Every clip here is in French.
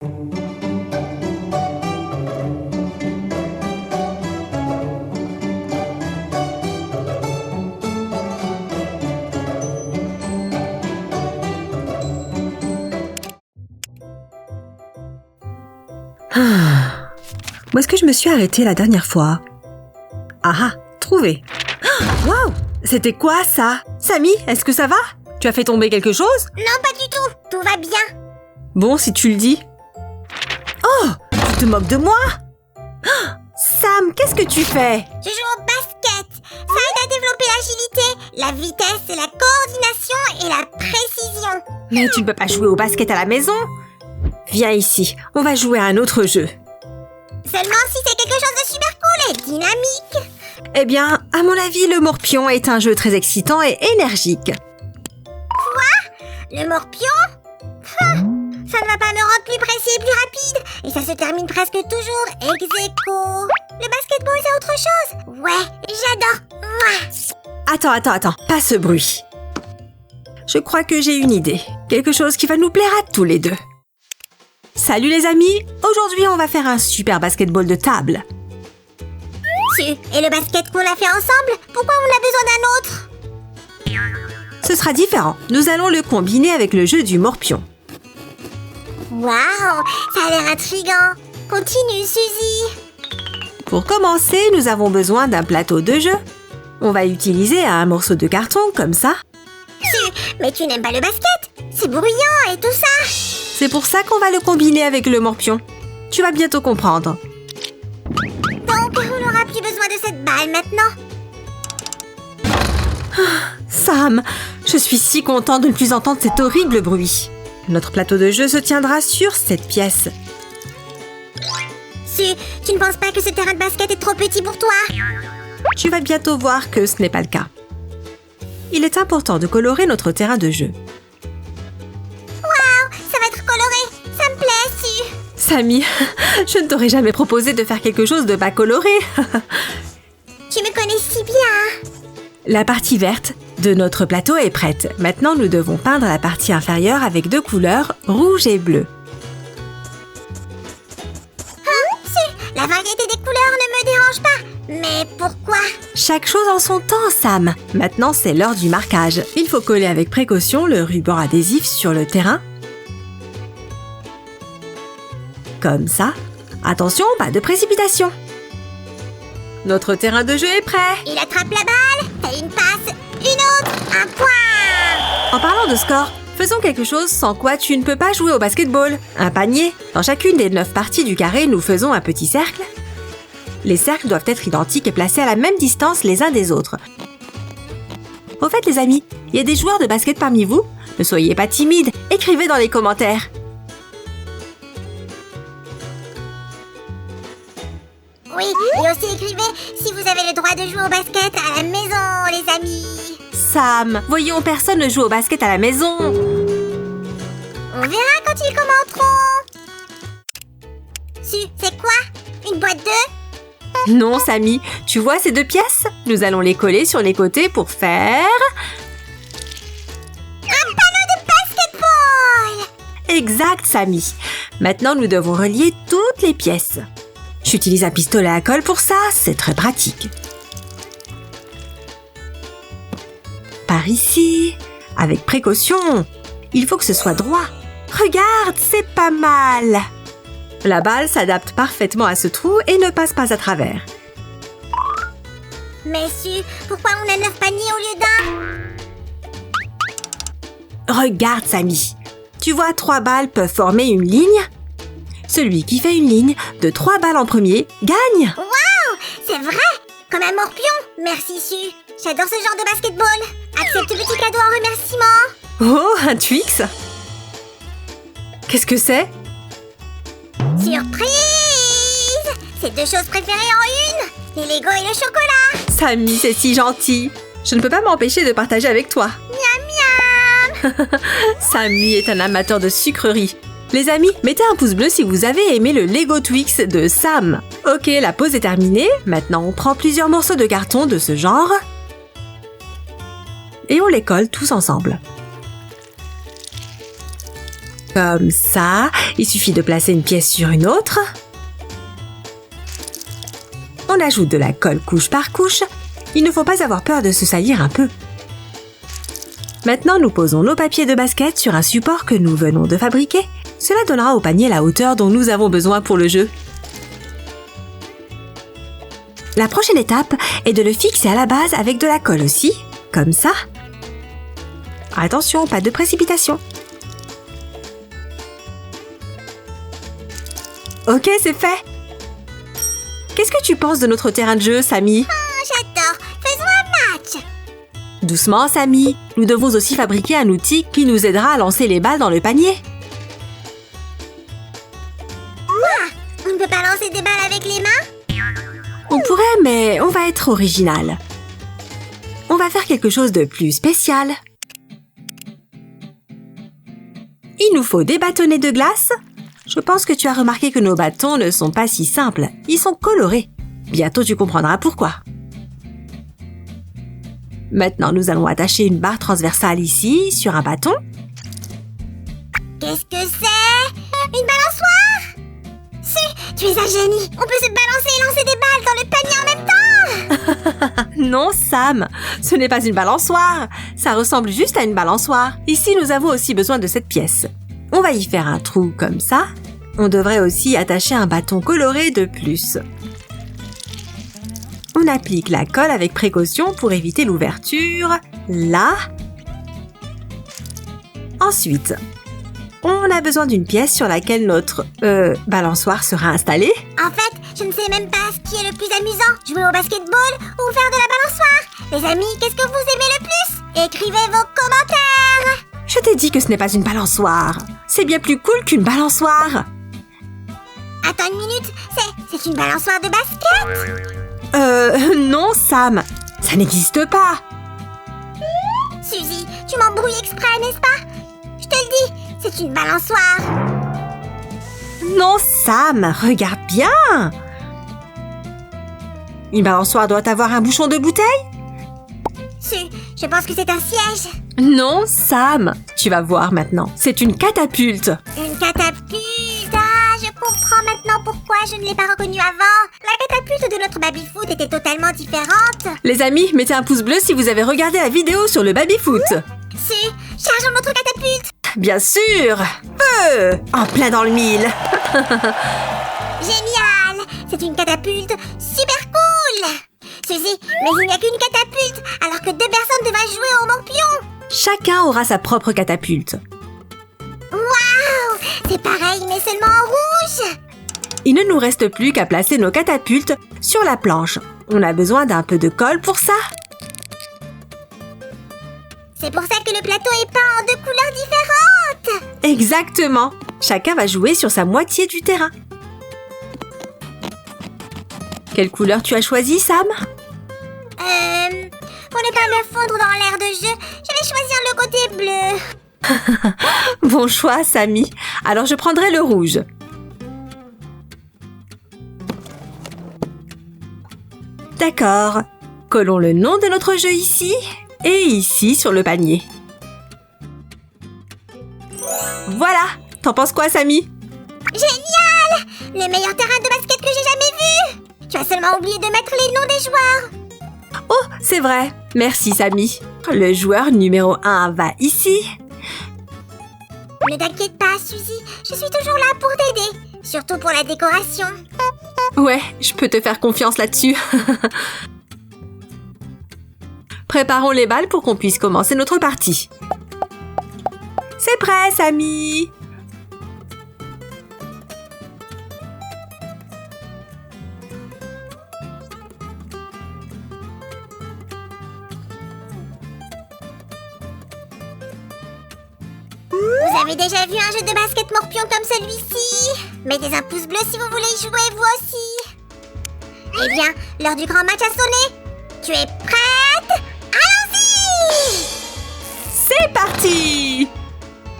Où est-ce que je me suis arrêtée la dernière fois? Ah, trouvé. Waouh! C'était quoi ça? Samy, est-ce que ça va? Tu as fait tomber quelque chose? Non, pas du tout. Tout va bien. Bon, si tu le dis. Oh! Tu te moques de moi? Sam, qu'est-ce que tu fais? Je joue au basket. Ça aide à développer l'agilité, la vitesse, la coordination et la précision. Mais tu ne peux pas jouer au basket à la maison. Viens ici, on va jouer à un autre jeu. Seulement si c'est quelque chose de super cool et dynamique. Eh bien, à mon avis, le morpion est un jeu très excitant et énergique. Le morpion? Ça ne va pas me rendre plus précis et plus rapide. Et ça se termine presque toujours ex aequo. Le basketball, c'est autre chose. Ouais, j'adore. Mouah. Attends, pas ce bruit. Je crois que j'ai une idée. Quelque chose qui va nous plaire à tous les deux. Salut les amis! Aujourd'hui, on va faire un super basketball de table. Et le basket qu'on a fait ensemble, pourquoi on a besoin d'un autre? Ce sera différent. Nous allons le combiner avec le jeu du morpion. Waouh, ça a l'air intriguant. Continue, Suzy. Pour commencer, nous avons besoin d'un plateau de jeu. On va utiliser un morceau de carton comme ça. Mais tu n'aimes pas le basket? C'est bruyant et tout ça. C'est pour ça qu'on va le combiner avec le morpion. Tu vas bientôt comprendre. Donc, on n'aura plus besoin de cette balle maintenant. Sam, je suis si contente de ne plus entendre cet horrible bruit. Notre plateau de jeu se tiendra sur cette pièce. Tu ne penses pas que ce terrain de basket est trop petit pour toi? Tu vas bientôt voir que ce n'est pas le cas. Il est important de colorer notre terrain de jeu. Ça va être coloré. Ça me plaît, Su. Samy, je ne t'aurais jamais proposé de faire quelque chose de pas coloré. Tu me connais si bien. La partie verte de notre plateau est prête. Maintenant, nous devons peindre la partie inférieure avec deux couleurs, rouge et bleu. La variété des couleurs ne me dérange pas. Mais pourquoi? Chaque chose en son temps, Sam. Maintenant, c'est l'heure du marquage. Il faut coller avec précaution le ruban adhésif sur le terrain. Comme ça. Attention, pas de précipitation. Notre terrain de jeu est prêt. Il attrape la balle. T'as une passe, une autre, un point. En parlant de score, faisons quelque chose sans quoi tu ne peux pas jouer au basketball. Un panier. Dans chacune des 9 parties du carré, nous faisons un petit cercle. Les cercles doivent être identiques et placés à la même distance les uns des autres. Au fait, les amis, il y a des joueurs de basket parmi vous? Ne soyez pas timides, écrivez dans les commentaires. Oui, et aussi écrivez si vous avez le droit de jouer au basket à la maison, les amis. Sam, voyons, personne ne joue au basket à la maison. On verra quand ils commenteront. C'est quoi? Une boîte d'œufs? Non, Samy, tu vois ces deux pièces? Nous allons les coller sur les côtés pour faire... Un panneau de basketball! Exact, Samy. Maintenant, nous devons relier toutes les pièces. J'utilise un pistolet à colle pour ça, c'est très pratique. Par ici, avec précaution. Il faut que ce soit droit. Regarde, c'est pas mal. La balle s'adapte parfaitement à ce trou et ne passe pas à travers. Mais pourquoi on a 9 paniers au lieu d'un? Regarde, Samy. Tu vois, 3 balles peuvent former une ligne. Celui qui fait une ligne de 3 balles en premier gagne. Waouh! C'est vrai! Comme un morpion! Merci, Su. J'adore ce genre de basketball. Accepte petit cadeau en remerciement. Oh, un Twix! Qu'est-ce que c'est? Surprise! C'est 2 choses préférées en une. Les Legos et le chocolat. Samy, c'est si gentil. Je ne peux pas m'empêcher de partager avec toi. Miam miam! Samy est un amateur de sucreries. Les amis, mettez un pouce bleu si vous avez aimé le Lego Twix de Sam. Ok, la pause est terminée. Maintenant, on prend plusieurs morceaux de carton de ce genre et on les colle tous ensemble. Comme ça, il suffit de placer une pièce sur une autre. On ajoute de la colle couche par couche. Il ne faut pas avoir peur de se salir un peu. Maintenant, nous posons nos papiers de basket sur un support que nous venons de fabriquer. Cela donnera au panier la hauteur dont nous avons besoin pour le jeu. La prochaine étape est de le fixer à la base avec de la colle aussi, comme ça. Attention, pas de précipitation. Ok, c'est fait. Qu'est-ce que tu penses de notre terrain de jeu, Samy? J'adore. Faisons un match. Doucement, Samy. Nous devons aussi fabriquer un outil qui nous aidera à lancer les balles dans le panier. On ne peut pas lancer des balles avec les mains? On pourrait, mais on va être original. On va faire quelque chose de plus spécial. Il nous faut des bâtonnets de glace. Je pense que tu as remarqué que nos bâtons ne sont pas si simples. Ils sont colorés. Bientôt, tu comprendras pourquoi. Maintenant, nous allons attacher une barre transversale ici, sur un bâton. Qu'est-ce que c'est? Une balançoire? Tu es un génie. On peut se balancer et lancer des balles dans le panier en même temps. Non, Sam, ce n'est pas une balançoire. Ça ressemble juste à une balançoire. Ici, nous avons aussi besoin de cette pièce. On va y faire un trou comme ça. On devrait aussi attacher un bâton coloré de plus. On applique la colle avec précaution pour éviter l'ouverture. Là. Ensuite, on a besoin d'une pièce sur laquelle notre balançoire sera installée. En fait, je ne sais même pas ce qui est le plus amusant. Jouer au basketball ou faire de la balançoire. Les amis, qu'est-ce que vous aimez le plus? Écrivez vos commentaires. Je t'ai dit que ce n'est pas une balançoire. C'est bien plus cool qu'une balançoire. Attends une minute, c'est une balançoire de basket? Non, Sam. Ça n'existe pas. Suzy, tu m'embrouilles exprès, n'est-ce pas? Je te le dis, c'est une balançoire. Non, Sam, regarde bien. Une balançoire doit avoir un bouchon de bouteille? Je pense que c'est un siège. Non, Sam. Tu vas voir maintenant. C'est une catapulte. Une catapulte. Ah, je comprends maintenant pourquoi je ne l'ai pas reconnue avant. La catapulte de notre baby-foot était totalement différente. Les amis, mettez un pouce bleu si vous avez regardé la vidéo sur le baby-foot. Chargeons notre catapulte. Bien sûr. Feu! En plein dans le mille. Génial. C'est une catapulte super cool. Suzy, mais il n'y a qu'une catapulte, alors que 2 personnes devraient jouer au morpion. Chacun aura sa propre catapulte. Waouh! C'est pareil, mais seulement en rouge. Il ne nous reste plus qu'à placer nos catapultes sur la planche. On a besoin d'un peu de colle pour ça. C'est pour ça que le plateau est peint en 2 couleurs différentes. Exactement. Chacun va jouer sur sa moitié du terrain. Quelle couleur tu as choisi, Sam? Pour ne pas me fondre dans l'air de jeu, je vais choisir le côté bleu. Bon choix, Samy. Alors je prendrai le rouge. D'accord. Collons le nom de notre jeu ici et ici sur le panier. Voilà. T'en penses quoi, Samy? Génial! Le meilleur terrain de basket que j'ai jamais vu! Tu as seulement oublié de mettre les noms des joueurs. Oh, c'est vrai. Merci, Samy. Le joueur numéro 1 va ici. Ne t'inquiète pas, Suzy. Je suis toujours là pour t'aider. Surtout pour la décoration. Ouais, je peux te faire confiance là-dessus. Préparons les balles pour qu'on puisse commencer notre partie. C'est prêt, Samy. Vous avez déjà vu un jeu de basket morpion comme celui-ci? Mettez un pouce bleu si vous voulez y jouer vous aussi. Eh bien, l'heure du grand match a sonné. Tu es prête? Allons-y! C'est parti!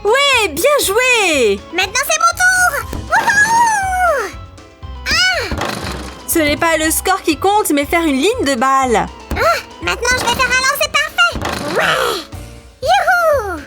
Ouais, bien joué! Maintenant c'est mon tour! Wouhou! Ce n'est pas le score qui compte, mais faire une ligne de balle. Maintenant je vais faire un lancer parfait! Ouais! Youhou!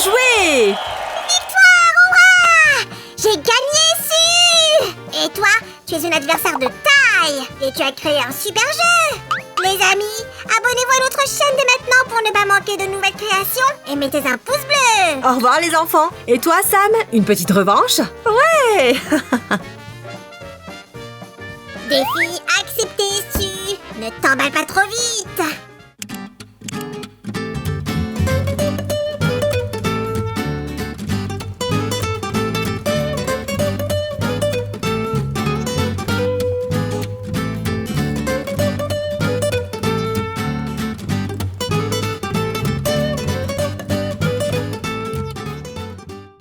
joué! Victoire! Hurrah! J'ai gagné su! Et toi, tu es un adversaire de taille et tu as créé un super jeu! Les amis, abonnez-vous à notre chaîne dès maintenant pour ne pas manquer de nouvelles créations et mettez un pouce bleu! Au revoir les enfants! Et toi Sam, une petite revanche? Ouais! Défi accepté, Su! Ne t'emballe pas trop vite!